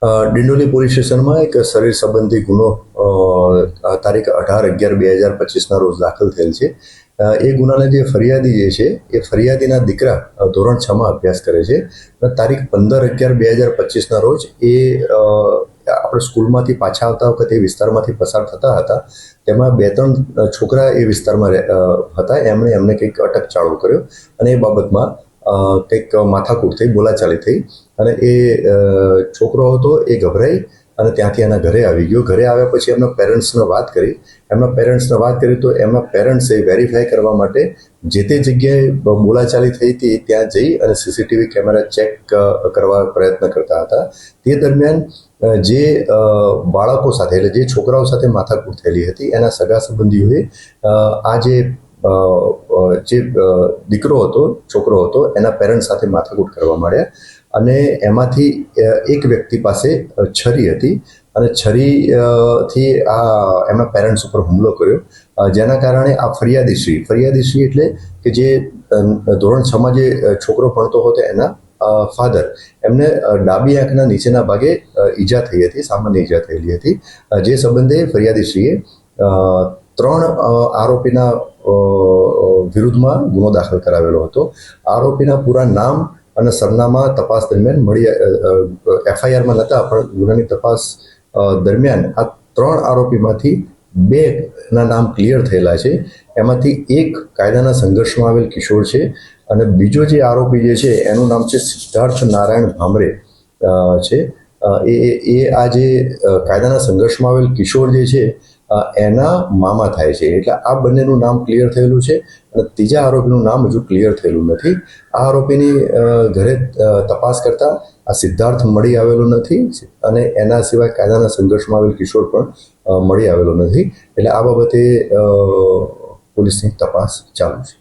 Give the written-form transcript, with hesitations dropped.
Dindoli police સ્ટેશનમાં એક શરીર સંબંધી ગુનો તારીખ 18/11/2025ના રોજ દાખલ થયેલ છે. એ ગુનાના જે ફરિયાદી છે એ ફરિયાદીના દીકરા ધોરણ 6માં અભ્યાસ કરે છે. તારીખ 15/11/2025ના રોજ એ આપણે સ્કૂલમાંથી પાછા આવતા વખતે એ વિસ્તારમાંથી પસાર થતા હતા. તેમાં 2-3 છોકરા એ વિસ્તારમાં હતા. એમને કંઈક અટકચાળો કર્યો અને એ બાબતમાં કંઈક માથાકૂટ થઈ, બોલાચાલી થઈ અને એ છોકરો હતો એ ગભરાઈ અને ત્યાંથી એના ઘરે આવી ગયો. ઘરે આવ્યા પછી એમના પેરેન્ટ્સને વાત કરી. તો એમના પેરેન્ટ્સે વેરીફાઈ કરવા માટે જે તે જગ્યાએ બોલાચાલી થઈ હતી ત્યાં જઈ અને સીસીટીવી કેમેરા ચેક કરવા પ્રયત્ન કરતા હતા. તે દરમિયાન જે બાળકો સાથે એટલે જે છોકરાઓ સાથે માથાકૂટ થયેલી હતી એના સગા સંબંધીઓએ આ જે દીકરો હતો, છોકરો હતો, એના પેરેન્ટ્સ સાથે માથાકૂટ કરવા માંડ્યા અને એમાંથી એક વ્યક્તિ પાસે છરી હતી અને છરીથી એમના પેરેન્ટ્સ ઉપર હુમલો કર્યો, જેના કારણે આ ફરિયાદીશ્રી એટલે કે જે ધોરણ 6માં જે છોકરો ભણતો હતો એના ફાધર, એમને ડાબી આંખના નીચેના ભાગે ઈજા થઈ હતી, સામાન્ય ઈજા થયેલી હતી. જે સંબંધે ફરિયાદીશ્રીએ 3 આરોપીના વિરુદ્ધમાં ગુનો દાખલ કરાવેલો હતો. આરોપીના પૂરા નામ અને સરનામા તપાસ દરમિયાન એફઆઈઆરમાં નહોતા, પણ ગુનાની તપાસ દરમિયાન આ 3 આરોપીમાંથી 2ના નામ ક્લિયર થયેલા છે. એમાંથી એક કાયદાના સંઘર્ષમાં આવેલ કિશોર છે અને બીજો જે આરોપી જે છે એનું નામ છે સિદ્ધાર્થ નારાયણ ભામરે છે. એ આ જે કાયદાના સંઘર્ષમાં આવેલ કિશોર જે છે એના મામા થાય છે. એટલે આ બંનેનું નામ ક્લિયર થયેલું છે અને ત્રીજા આરોપીનું નામ હજુ ક્લિયર થયેલું નથી. આ આરોપીની ઘરે તપાસ કરતા આ સિદ્ધાર્થ મળી આવેલો નથી અને એના સિવાય કાયદાના સંઘર્ષમાં આવેલ કિશોર પણ મળી આવેલો નથી. એટલે આ બાબતે પોલીસની તપાસ ચાલુ છે.